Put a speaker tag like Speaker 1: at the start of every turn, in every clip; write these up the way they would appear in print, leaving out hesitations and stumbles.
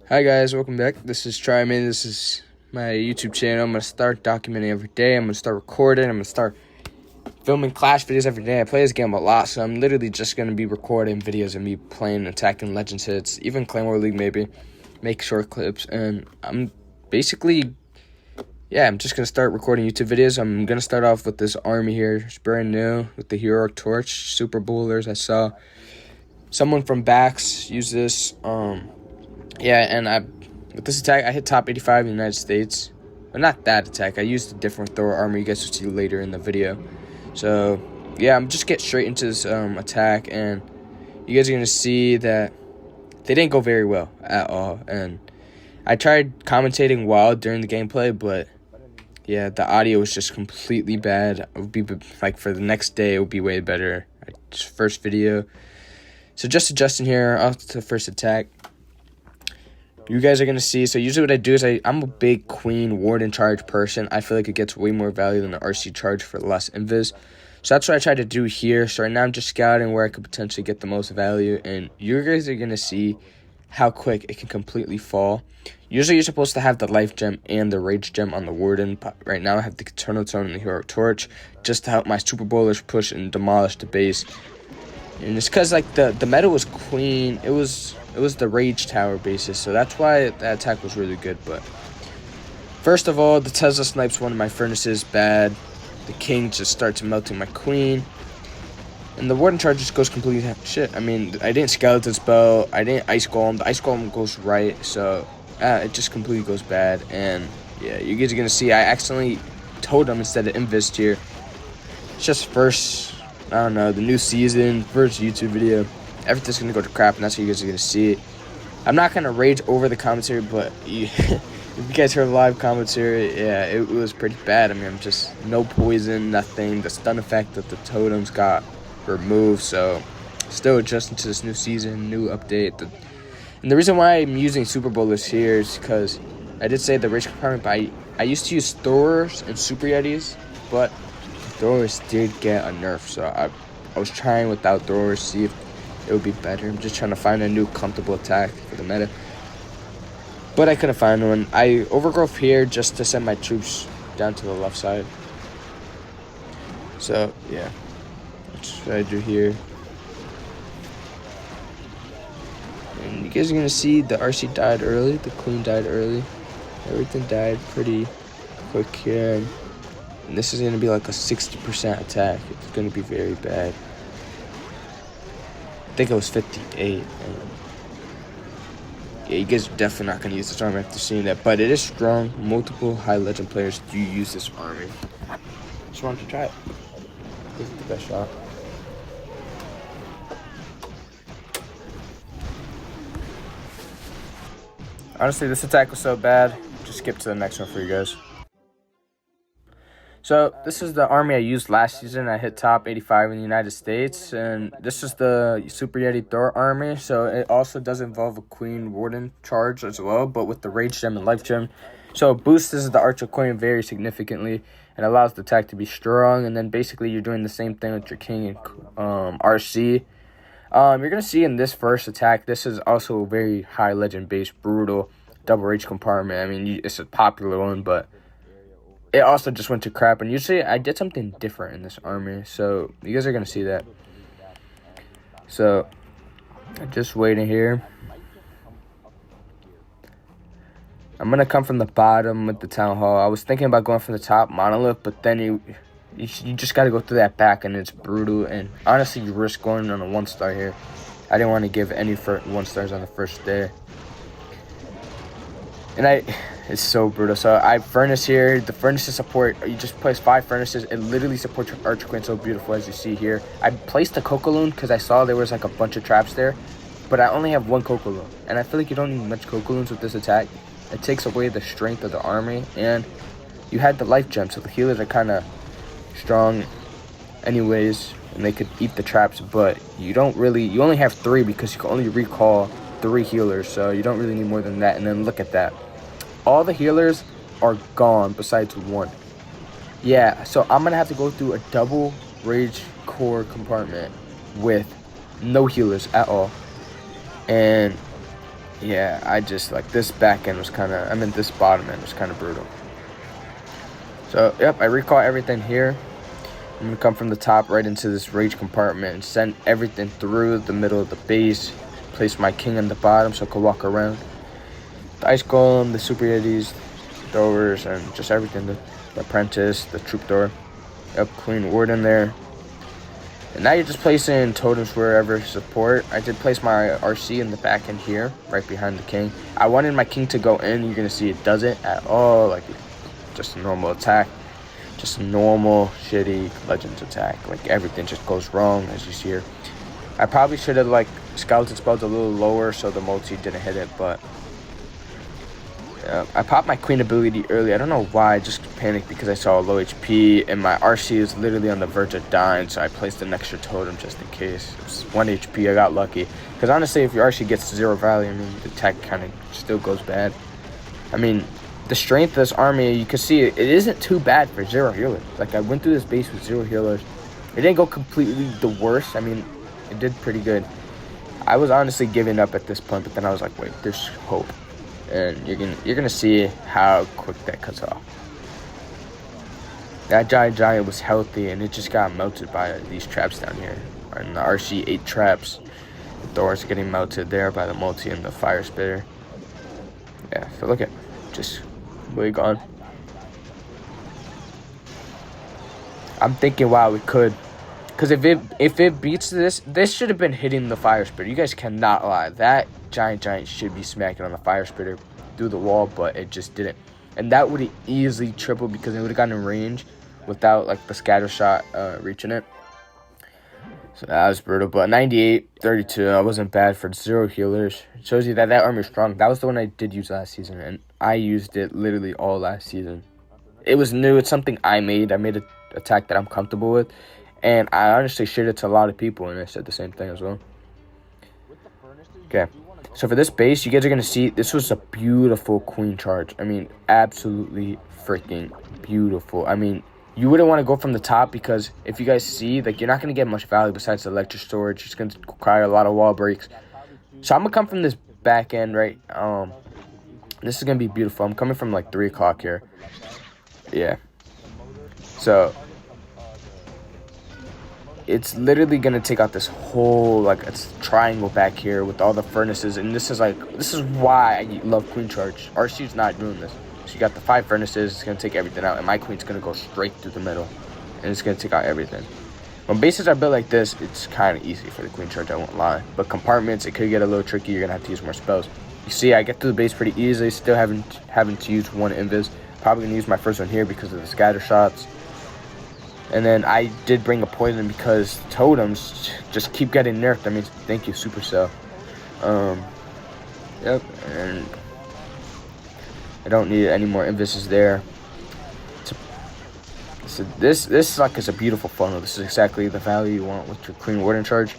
Speaker 1: Hi guys, welcome back. This is Tryman. This is my YouTube channel. I'm going to start documenting every day. I'm going to start recording. I'm going to start filming Clash videos every day. I play this game a lot, so I'm literally just going to be recording videos of me playing, attacking Legends hits, even Claymore League maybe, make short clips. And I'm basically, I'm just going to start recording YouTube videos. I'm going to start off with this army here. It's brand new with the Heroic Torch, Super Bowlers. I saw someone from Bax use this. With this attack, I hit top 85 in the United States. But not that attack. I used a different thrower armor. You guys will see later in the video. So, yeah, I'm just getting straight into this attack. And you guys are going to see that they didn't go very well at all. And I tried commentating wild during the gameplay, but, yeah, the audio was just completely bad. It would be, like, for the next day, it would be way better. First video. So, just adjusting here off to the first attack. You guys are going to see, so usually what I do is I'm a big Queen Warden charge person. I feel like it gets way more value than the RC charge for less invis. So that's what I try to do here. So right now I'm just scouting where I could potentially get the most value. And you guys are going to see how quick it can completely fall. Usually you're supposed to have the Life Gem and the Rage Gem on the Warden. But right now I have the Eternal Tone and the Heroic Torch just to help my Super Bowlers push and demolish the base. And it's because like the meta was Queen. It was the Rage Tower basis, so that's why that attack was really good. But first of all, the Tesla snipes one of my furnaces bad. The King just starts melting my Queen. And the Warden charge just goes completely shit. I mean, I didn't Skeleton Spell. I didn't Ice Golem. The Ice Golem goes right, so it just completely goes bad. And yeah, you guys are going to see I accidentally Totem instead of Invest here. It's just first, I don't know, the new season, first YouTube video. Everything's going to go to crap, and that's what you guys are going to see. I'm not going to rage over the commentary, but if you guys heard live commentary, yeah, it was pretty bad. I mean, I'm just no poison, nothing. The stun effect that the totems got removed, so still adjusting to this new season, new update. And the reason why I'm using Super Bowlers here is because I did say the Rage compartment, but I used to use Throwers and Super Yetis, but Throwers did get a nerf, so I was trying without Throwers, see if it would be better. I'm just trying to find a new comfortable attack for the meta. But I couldn't find one. I overgrowth here just to send my troops down to the left side. So, yeah. That's what I do here. And you guys are going to see the RC died early. The Queen died early. Everything died pretty quick here. And this is going to be like a 60% attack. It's going to be very bad. I think it was 58. Yeah, you guys are definitely not going to use this army after seeing that. But it is strong. Multiple high legend players do use this army. Just wanted to try it. Give it the best shot. Honestly, this attack was so bad. Just skip to the next one for you guys. So this is the army I used last season. I hit top 85 in the United States, and this is the Super Yeti Thor army. So it also does involve a Queen Warden charge as well, but with the Rage Gem and Life Gem. So it boosts the Archer Coin very significantly and allows the attack to be strong. And then basically you're doing the same thing with your King and RC. You're gonna see in this first attack, this is also a very high legend based brutal double Rage compartment. I mean, it's a popular one, but it also just went to crap, and usually I did something different in this army, so you guys are going to see that. So, just waiting here. I'm going to come from the bottom with the Town Hall. I was thinking about going from the top Monolith, but then you just got to go through that back, and it's brutal, and honestly, you risk going on a 1-star here. I didn't want to give any 1-stars on the first day. And it's so brutal. So I furnace here. The furnaces support, you just place 5 furnaces. It literally supports your Archer Queen so beautiful as you see here. I placed a Cocoloon because I saw there was like a bunch of traps there. But I only have 1 Cocoloon. And I feel like you don't need much Cocoloons with this attack. It takes away the strength of the army. And you had the Life Gem, so the healers are kind of strong anyways. And they could eat the traps. But you only have 3 because you can only recall 3 healers, so you don't really need more than that. And then look at that, all the healers are gone besides 1. Yeah, so I'm gonna have to go through a double Rage Core compartment with no healers at all. And yeah, I just, like, this back end was kind of, I mean, this bottom end was kind of brutal. So, yep, I recall everything here. I'm going to come from the top right into this rage compartment and send everything through the middle of the base. Place my king on the bottom so I could walk around. The ice golem, the super yetis, throwers, and just everything. The apprentice, the troop door. Yep, queen warden there. And now you're just placing totems wherever support. I did place my RC in the back end here, right behind the king. I wanted my king to go in. You're going to see it doesn't at all. Like, just a normal attack. Just a normal, shitty Legends attack. Like, everything just goes wrong, as you see here. I probably should have, like, skeleton spelled a little lower so the multi didn't hit it, but... yeah, I popped my queen ability early. I don't know why. I just panicked because I saw a low HP, and my RC is literally on the verge of dying, so I placed an extra totem just in case. It was 1 HP. I got lucky. Because honestly, if your RC gets 0 value, I mean, the attack kind of still goes bad. I mean, the strength of this army, you can see it isn't too bad for 0 healers. Like, I went through this base with 0 healers. It didn't go completely the worst. I mean, it did pretty good. I was honestly giving up at this point, but then I was like, wait, there's hope. And you're gonna see how quick that cuts off. That giant was healthy, and it just got melted by these traps down here. And the RC 8 traps. The doors getting melted there by the multi and the fire spitter. Yeah, so look at just way gone. I'm thinking, wow, we could. Because if it beats this should have been hitting the fire spitter. You guys cannot lie. That giant should be smacking on the fire spitter through the wall, but it just didn't. And that would have easily tripled because it would have gotten in range without, like, the scatter shot reaching it. So that was brutal. But 98-32, I wasn't bad for 0 healers. It shows you that armor is strong. That was the one I did use last season, and I used it literally all last season. It was new. It's something I made. I made an attack that I'm comfortable with. And I honestly shared it to a lot of people, and I said the same thing as well. Okay, so for this base, you guys are going to see, this was a beautiful queen charge. I mean, absolutely freaking beautiful. I mean, you wouldn't want to go from the top because if you guys see, like, you're not going to get much value besides the electric storage. It's going to require a lot of wall breaks. So I'm going to come from this back end, right? This is going to be beautiful. I'm coming from, like, 3 o'clock here. Yeah. So... it's literally going to take out this whole, like, it's triangle back here with all the furnaces. And this is why I love queen charge. RC's not doing this. So you got the 5 furnaces. It's going to take everything out. And my queen's going to go straight through the middle. And it's going to take out everything. When bases are built like this, it's kind of easy for the queen charge, I won't lie. But compartments, it could get a little tricky. You're going to have to use more spells. You see, I get through the base pretty easily. Still having to use 1 invis. Probably going to use my first one here because of the scatter shots. And then I did bring a poison because totems just keep getting nerfed. I mean, thank you, Supercell. Yep, and I don't need any more invises there. So this like is a beautiful funnel. This is exactly the value you want with your Queen Warden charge.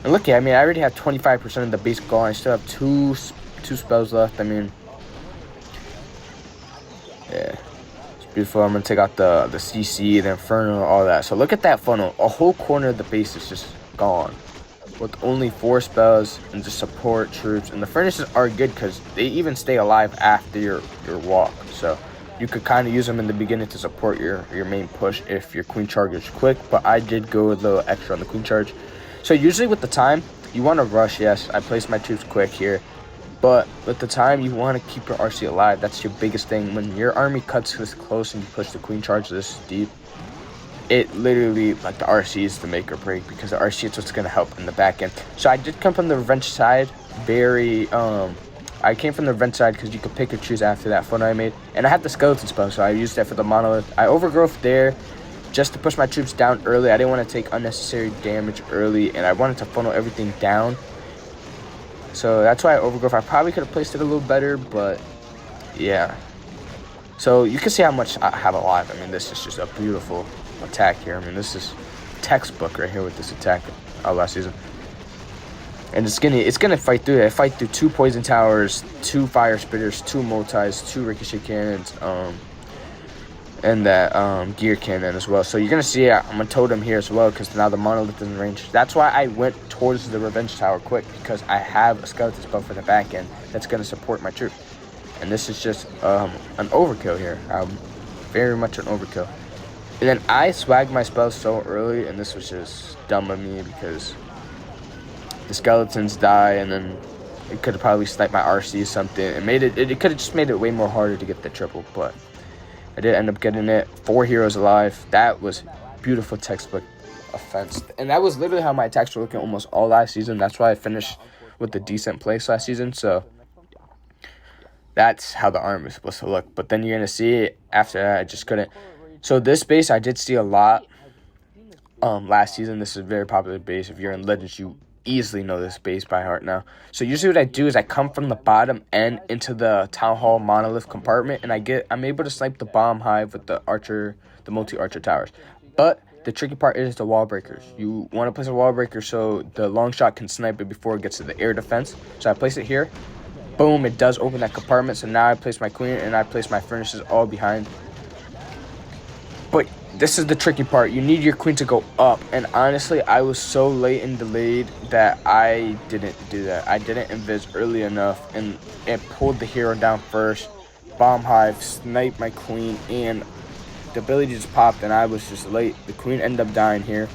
Speaker 1: And look, I mean, I already have 25% of the base gone. I still have two spells left. I mean, yeah. Beautiful. I'm going to take out the CC, the Inferno, all that. So look at that funnel. A whole corner of the base is just gone. With only 4 spells and just support troops. And the furnaces are good because they even stay alive after your walk. So you could kind of use them in the beginning to support your main push if your queen charge is quick. But I did go a little extra on the queen charge. So usually with the time, you want to rush. Yes, I placed my troops quick here. But with the time, you want to keep your RC alive. That's your biggest thing. When your army cuts this close and you push the queen charge this deep, it literally, like, the RC is the make or break because the RC is what's going to help in the back end. So I did come from the revenge side. I came from the revenge side because you could pick or choose after that funnel I made. And I had the skeleton spell, so I used that for the monolith. I overgrowth there just to push my troops down early. I didn't want to take unnecessary damage early, and I wanted to funnel everything down. So that's why I overgrowth. I probably could have placed it a little better, but yeah. So you can see how much I have alive. I mean, this is just a beautiful attack here. I mean, this is textbook right here with this attack last season. And it's gonna fight through it. I fight through 2 poison towers, 2 fire spitters, 2 multis, 2 ricochet cannons. and that gear cannon as well. So you're gonna see I'm a totem here as well, because now the monolith is in range. That's why I went towards the revenge tower quick, because I have a skeleton spell for the back end that's gonna support my troop. And this is just an overkill here. Very much an overkill. And then I swagged my spell so early, and this was just dumb of me, because the skeletons die, and then it could have probably sniped my RC or something. It could have just made it way more harder to get the triple, but I did end up getting it. 4 heroes alive. That was beautiful textbook offense. And that was literally how my attacks were looking almost all last season. That's why I finished with a decent place last season. So that's how the arm is supposed to look. But then you're going to see after that, I just couldn't. So this base I did see a lot last season. This is a very popular base. If you're in Legends, you easily know this base by heart now. So usually what I do is I come from the bottom end into the Town Hall monolith compartment, and I'm able to snipe the bomb hive with the multi-archer towers. But the tricky part is the wall breakers. You want to place a wall breaker so the long shot can snipe it before it gets to the air defense. So I place it here. Boom, it does open that compartment. So now I place my queen and I place my furnaces all behind. But this is the tricky part. You need your queen to go up. And honestly, I was so late and delayed that I didn't do that. I didn't invis early enough. And it pulled the hero down first. Bomb hive, sniped my queen. And the ability just popped and I was just late. The queen ended up dying here.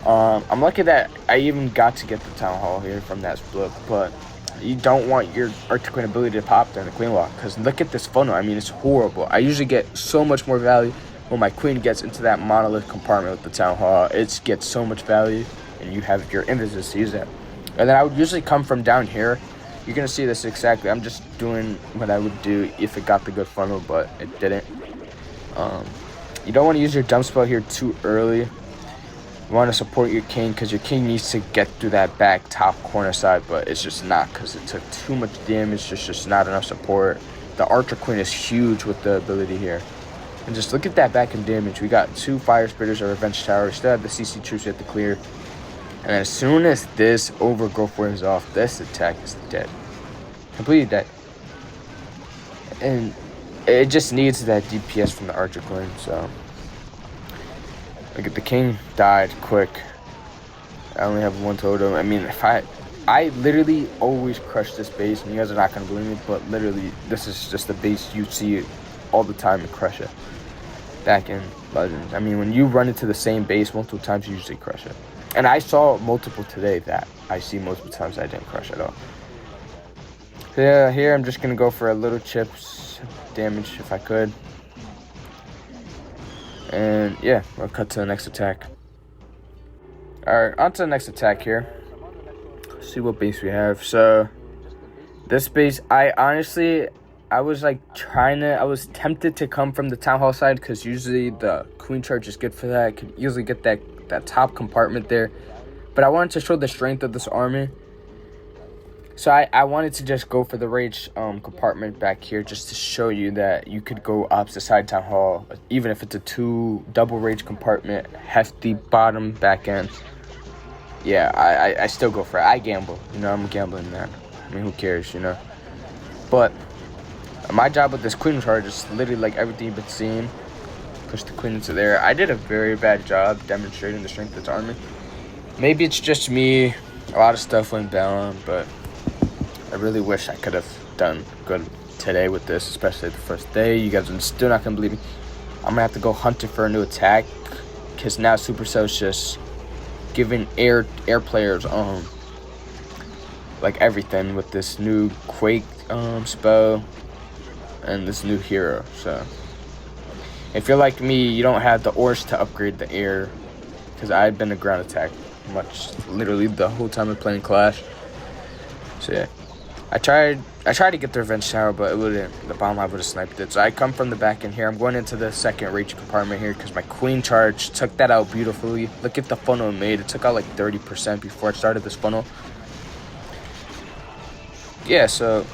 Speaker 1: I'm lucky that I even got to get the Town Hall here from that split. But you don't want your Archer Queen ability to pop during the queen walk. Because look at this funnel. I mean, it's horrible. I usually get so much more value when my queen gets into that monolith compartment with the Town Hall. It gets so much value, and you have your invis to use it. And then I would usually come from down here. You're going to see this exactly. I'm just doing what I would do if it got the good funnel, but it didn't. You don't want to use your dump spell here too early. You want to support your king, because your king needs to get through that back top corner side, but it's just not, because it took too much damage. There's just not enough support. The Archer Queen is huge with the ability here. And just look at that back end damage. We got 2 fire spitters, a revenge tower. We still have the CC troops we have to clear. And as soon as this overgrowth wears off, this attack is dead. Completely dead. And it just needs that DPS from the Archer Queen. So look at the king died quick. I only have 1 totem. I mean, if I literally always crush this base, and you guys are not gonna believe me, but literally this is just the base you see all the time and crush it. Back in Legends, I mean, when you run into the same base multiple times, you usually crush it. And I saw multiple today that I see multiple times I didn't crush at all. So yeah, here I'm just gonna go for a little chips damage if I could. And yeah, we'll cut to the next attack. Alright, on to the next attack here. Let's see what base we have. So this base, I was like I was tempted to come from the Town Hall side, because usually the queen charge is good for that. I could easily get that top compartment there. But I wanted to show the strength of this army. So I wanted to just go for the rage compartment back here, just to show you that you could go opposite side Town Hall, even if it's a 2 double rage compartment, hefty bottom back end. Yeah, I still go for it. I gamble. You know, I'm a gambling man. I mean, who cares, you know? But my job with this queen charge is literally like everything you've been seeing. Push the queen into there. I did a very bad job demonstrating the strength of this army. Maybe it's just me. A lot of stuff went down, but I really wish I could have done good today with this, especially the first day. You guys are still not going to believe me. I'm going to have to go hunting for a new attack, because now Supercell's just giving air players like everything with this new Quake spell and this new hero. So if you're like me, you don't have the ores to upgrade the air, because I've been a ground attack literally the whole time of playing Clash. So yeah, I tried to get the revenge tower, but it wouldn't. The bomb hive would have sniped it. So I come from the back end here. I'm going into the second rage compartment here, because my queen charge took that out beautifully. Look at the funnel it made. It took out like 30% before I started this funnel. Yeah, so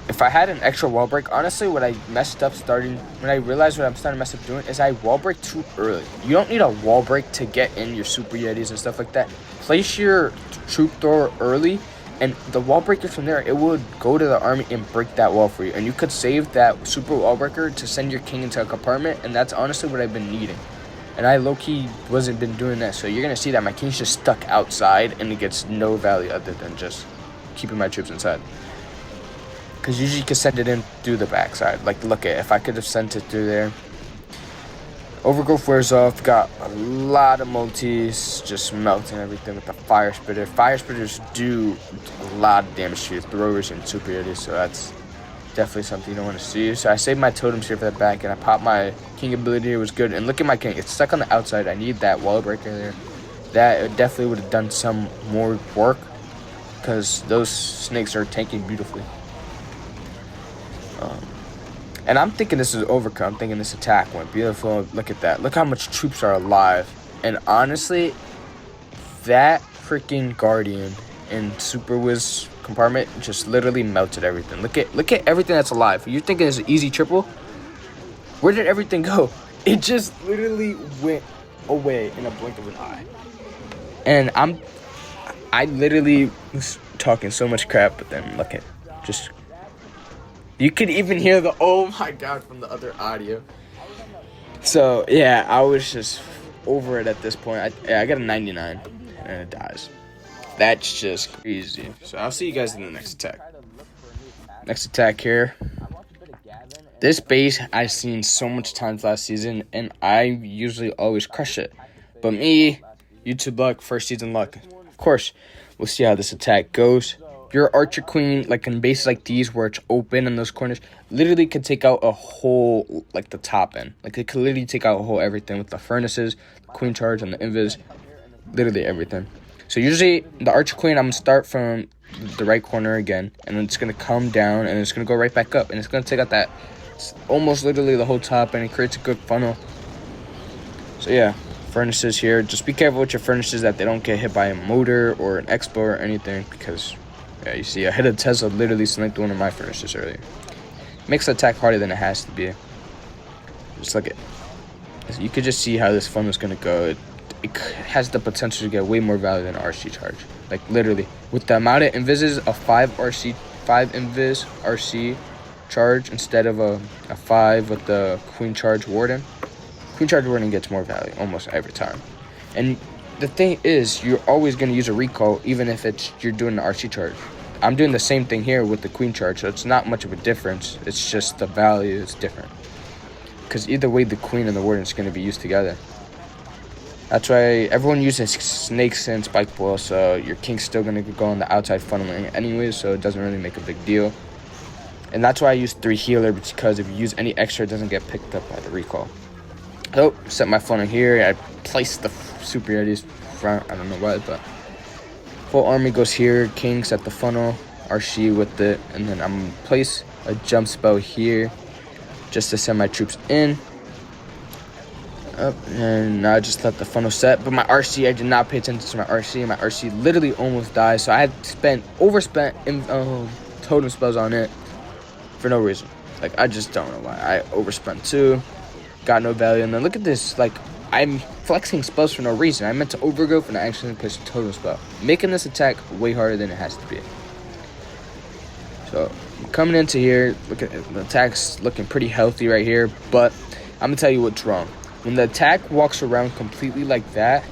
Speaker 1: if I had an extra wall break, honestly, what I messed up when I realized what I'm starting to mess up doing is I wall break too early. You don't need a wall break to get in your super yetis and stuff like that. Place your troop thrower early, And the wall breakers from there, it would go to the army and break that wall for you. And you could save that super wall breaker to send your king into a compartment. And that's honestly what I've been needing. And I low-key wasn't been doing that. So you're going to see that my king's just stuck outside. And it gets no value other than just keeping my troops inside. Because usually you can send it in through the backside. Like, look at, if I could have sent it through there. Overgrowth wears off. Got a lot of multis, just melting everything with the fire spitter. Fire spitters do a lot of damage to your throwers and superiority, so that's definitely something you don't want to see. So I saved my totems here for the back, and I popped my king ability. It was good. And look at my king. It's stuck on the outside. I need that wall breaker there. That definitely would have done some more work, because those snakes are tanking beautifully. And I'm thinking this is overcome. I'm thinking this attack went beautiful. Look at that. Look how much troops are alive. And honestly, that freaking Guardian in Super Wiz compartment just literally melted everything. Look at everything that's alive. You're thinking it's an easy triple? Where did everything go? It just literally went away in a blink of an eye. And I literally was talking so much crap, but then look at just... You could even hear the oh my god from the other audio. So yeah, I was just over it at this point. I got a 99 and it dies. That's just crazy. So I'll see you guys in the next attack. Next attack here. This base I've seen so much times last season, and I usually always crush it. But me, YouTube luck, first season luck. Of course, we'll see how this attack goes. Your Archer Queen, like in bases like these where it's open in those corners, literally could take out a whole, like the top end. Like it could literally take out a whole everything with the furnaces, the Queen Charge, and the Invis. Literally everything. So usually the Archer Queen, I'm going to start from the right corner again. And then it's going to come down and it's going to go right back up. And it's going to take out that, almost literally the whole top. And it creates a good funnel. So yeah, furnaces here. Just be careful with your furnaces that they don't get hit by a motor or an Expo or anything. Because... yeah, you see, I hit a Tesla, literally sniped one of my furnaces earlier. Makes the attack harder than it has to be. Just look at, you could just see how this funnel is going to go. It has the potential to get way more value than an RC charge. Like, literally. With the amount of invises, a 5 invis RC charge instead of a 5 with the Queen Charge Warden. Queen Charge Warden gets more value almost every time. And the thing is, you're always going to use a recall even if you're doing the RC charge. I'm doing the same thing here with the Queen Charge, so it's not much of a difference. It's just the value is different. Because either way, the Queen and the Warden is going to be used together. That's why everyone uses Snakes and Spike Boil, so your King's still going to go on the outside funneling anyway, so it doesn't really make a big deal. And that's why I use 3 healer, because if you use any extra, it doesn't get picked up by the recall. Oh, set my funnel here. I placed the superiorities front. I don't know why, but full army goes here. King set the funnel. RC with it, and then I'm gonna place a jump spell here just to send my troops in. And I just let the funnel set. But my RC, I did not pay attention to my RC. My RC literally almost died, so I had overspent totem spells on it for no reason. Like, I just don't know why. I overspent too. Got no value. And then look at this. Like, I'm flexing spells for no reason. I meant to overgrowth and I actually placed a totem spell, making this attack way harder than it has to be. So I'm coming into here. Look at the attack's looking pretty healthy right here. But I'm gonna tell you what's wrong. When the attack walks around completely like that,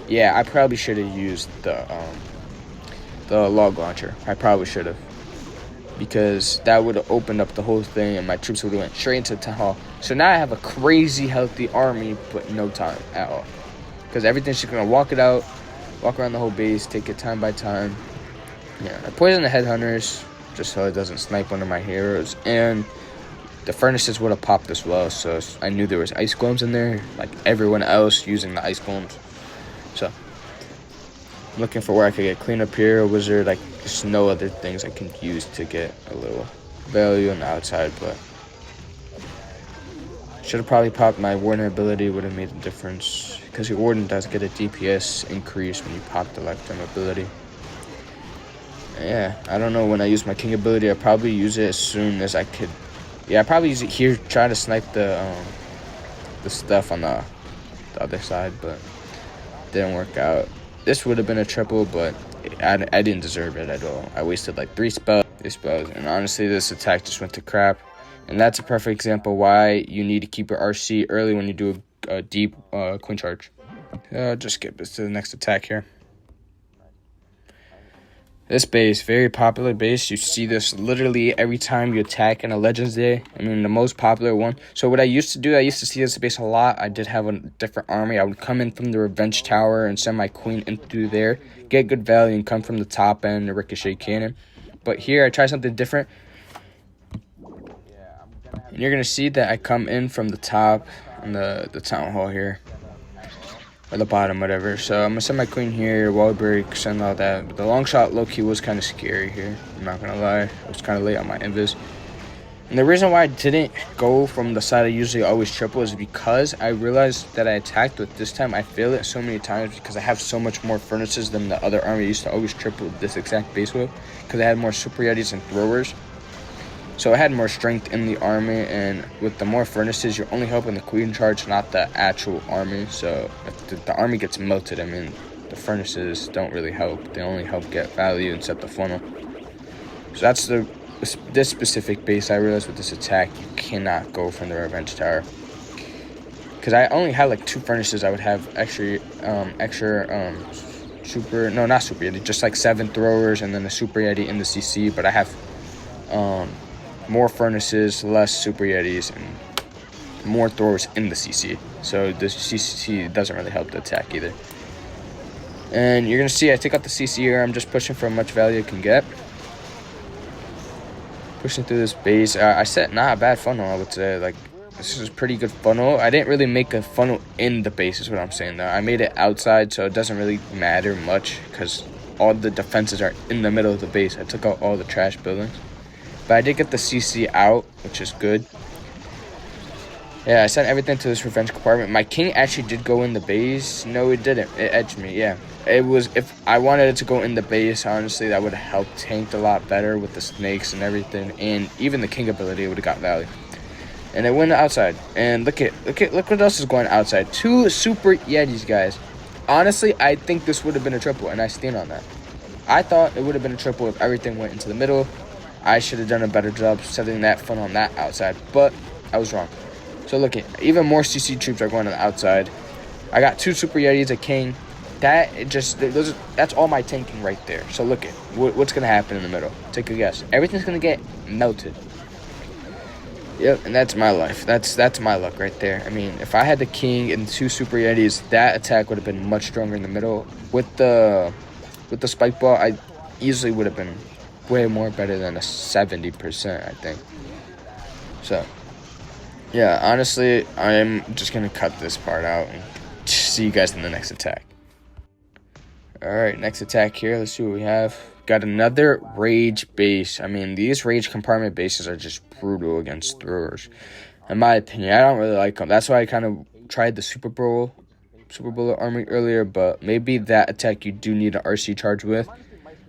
Speaker 1: yeah, I probably should have used the log launcher. I probably should have, because that would have opened up the whole thing and my troops would have went straight into town hall. So now I have a crazy healthy army, but no time at all, because everything's just gonna walk around the whole base, take it time by time. Yeah, I poisoned the headhunters just so it doesn't snipe one of my heroes, and the furnaces would have popped as well, so I knew there was ice golems in there, like everyone else using the ice golems. So I'm looking for where I could get clean up here, a wizard. Like, there's no other things I can use to get a little value on the outside, but should have probably popped my warden ability. Would have made a difference, because your warden does get a DPS increase when you pop the lifetime ability. Yeah, I don't know when I use my king ability. I'll probably use it as soon as I could. Yeah, I probably use it here, try to snipe the stuff on the other side, but didn't work out. This would have been a triple, but I didn't deserve it at all. I wasted like three spells, and honestly, this attack just went to crap. And that's a perfect example why you need to keep your RC early when you do a deep queen charge. Just skip this to the next attack here. This base, very popular base. You see this literally every time you attack in a Legends Day. I mean, the most popular one. So what I used to do, I used to see this base a lot. I did have a different army. I would come in from the Revenge Tower and send my queen in through there. Get good value and come from the top end, the Ricochet Cannon. But here, I try something different. And you're going to see that I come in from the top on the Town Hall here. Or the bottom, whatever. So I'm going to send my queen here, wall break, send all that. But the long shot low-key was kind of scary here. I'm not going to lie. I was kind of late on my invis. And the reason why I didn't go from the side I usually always triple is because I realized that I attacked with this time. I failed it so many times because I have so much more furnaces than the other army I used to always triple this exact base with. Because I had more super yetis and throwers. So I had more strength in the army, and with the more furnaces, you're only helping the queen charge, not the actual army. So if the army gets melted, I mean, the furnaces don't really help. They only help get value and set the funnel. So that's this specific base. I realized with this attack, you cannot go from the Revenge Tower. Because I only had like 2 furnaces. I would have super, no, not super yeti, just like 7 throwers and then a super yeti in the CC. But I have more furnaces, less super yetis, and more throwers in the CC. So the CC doesn't really help the attack either. And you're going to see I take out the CC here. I'm just pushing for as much value I can get. Pushing through this base. I set not a bad funnel, I would say. Like, this is a pretty good funnel. I didn't really make a funnel in the base is what I'm saying, though. I made it outside, so it doesn't really matter much because all the defenses are in the middle of the base. I took out all the trash buildings. But I did get the CC out, which is good. Yeah, I sent everything to this revenge compartment. My king actually did go in the base. No, it didn't. It edged me, yeah. It was, if I wanted it to go in the base, honestly, that would have helped tanked a lot better with the snakes and everything. And even the king ability would have got value. And it went outside. And look what else is going outside. 2 super yetis, guys. Honestly, I think this would have been a triple, and I stand on that. I thought it would have been a triple if everything went into the middle. I should have done a better job setting that funnel on that outside, but I was wrong. So look at even more CC troops are going on the outside. I got 2 super yetis, a king. That's all my tanking right there. So look at what's gonna happen in the middle. Take a guess. Everything's gonna get melted. Yep, and that's my life. That's my luck right there. I mean, if I had the king and 2 super yetis, that attack would have been much stronger in the middle. With the spike ball, I easily would have been way more better than a 70%, I think. So yeah, honestly, I'm just gonna cut this part out and see you guys in the next attack. Alright, next attack here. Let's see what we have. Got another rage base. I mean, these rage compartment bases are just brutal against throwers, in my opinion. I don't really like them. That's why I kind of tried the super bullet army earlier, but maybe that attack you do need an RC charge with.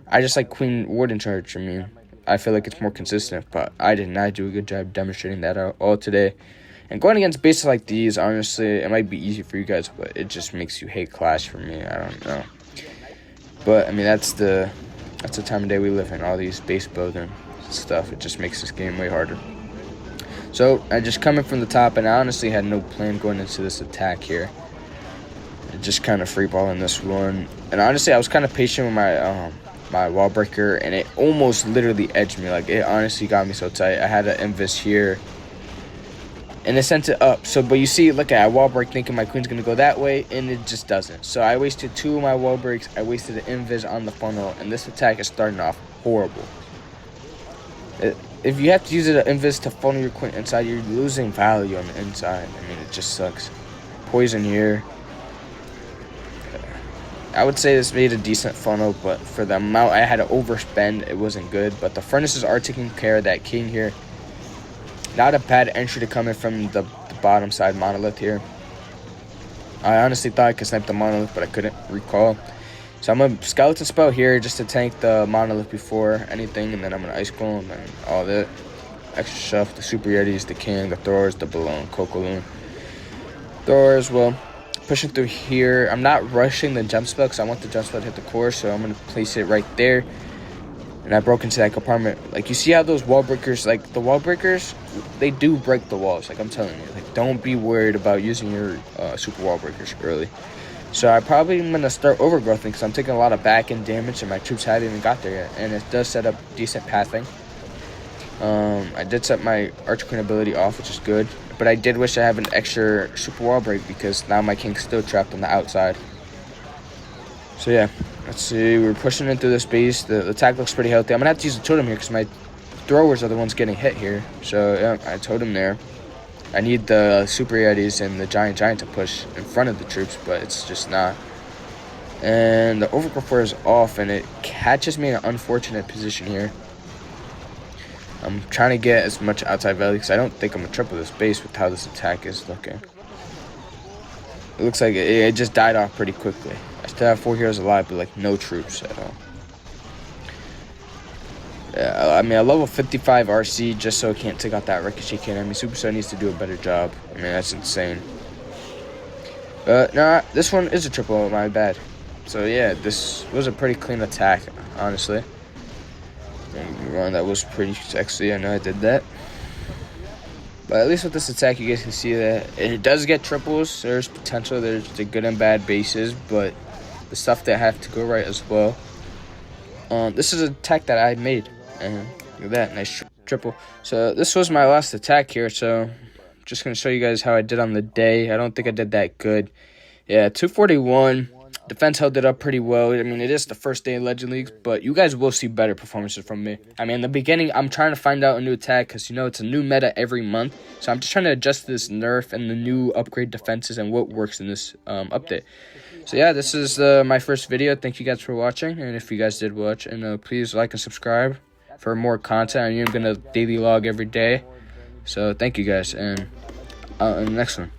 Speaker 1: I just like Queen Warden charge. I mean, I feel like it's more consistent, but I did not do a good job demonstrating that all today. And going against bases like these, honestly, it might be easy for you guys, but it just makes you hate Clash for me. I don't know. But, I mean, that's the time of day we live in. All these base building stuff, it just makes this game way harder. So, I just come in from the top, and I honestly had no plan going into this attack here. Just kind of free balling this one. And honestly, I was kind of patient with my my wall breaker, and it almost literally edged me. Like, it honestly got me so tight. I had an invis here, and it sent it up. So, but you see, look at I wall break thinking my queen's gonna go that way, and it just doesn't. So I wasted 2 of my wall breaks. I wasted an invis on the funnel, and this attack is starting off horrible. If you have to use an invis to funnel your queen inside, you're losing value on the inside. I mean, it just sucks. Poison here. I would say this made a decent funnel, but for the amount I had to overspend, it wasn't good. But the furnaces are taking care of that king here. Not a bad entry to come in from the bottom side monolith here. I honestly thought I could snipe the monolith, but I couldn't recall. So I'm going to skeleton spell here just to tank the monolith before anything, and then I'm going to ice golem and all that extra stuff. The super yetis, the king, the throwers, the balloon, Coco Loon. Throwers, well, pushing through here. I'm not rushing the jump spell because I want the jump spell to hit the core, so I'm going to place it right there. And I broke into that compartment. Like, you see how those wall breakers, like, the wall breakers, they do break the walls. Like, I'm telling you. Like, don't be worried about using your super wall breakers early. So I probably am going to start overgrowthing because I'm taking a lot of back-end damage and my troops haven't even got there yet. And it does set up decent pathing. I did set my Archer Queen ability off, which is good. But I did wish I had an extra super wall break because now my king's still trapped on the outside. So yeah, let's see. We're pushing into this base. The attack looks pretty healthy. I'm going to have to use the totem here because my throwers are the ones getting hit here. So yeah, I totem there. I need the Super Yetis and the Giant to push in front of the troops, but it's just not. And the Overgrowth Flare is off, and it catches me in an unfortunate position here. I'm trying to get as much outside value because I don't think I'm going to triple this base with how this attack is looking. It looks like it just died off pretty quickly. I still have 4 heroes alive, but like no troops at all. Yeah, I mean, a level 55 RC just so it can't take out that Ricochet cannon. I mean, Superstar needs to do a better job. I mean, that's insane. No, this one is a triple, my bad. So yeah, this was a pretty clean attack, honestly. That was pretty sexy. I know I did that. But at least with this attack, you guys can see that it does get triples. There's potential. There's the good and bad bases, but the stuff that have to go right as well. This is an attack that I made. And look at that, nice triple. So this was my last attack here. So just going to show you guys how I did on the day. I don't think I did that good. Yeah, 241. Defense held it up pretty well. I mean, it is the first day in Legend Leagues, but you guys will see better performances from me. I mean, in the beginning, I'm trying to find out a new attack because, you know, it's a new meta every month. So I'm just trying to adjust this nerf and the new upgrade defenses and what works in this update. So, yeah, this is my first video. Thank you guys for watching. And if you guys did watch, and please like and subscribe for more content. I'm going to daily log every day. So, thank you guys. And in the next one.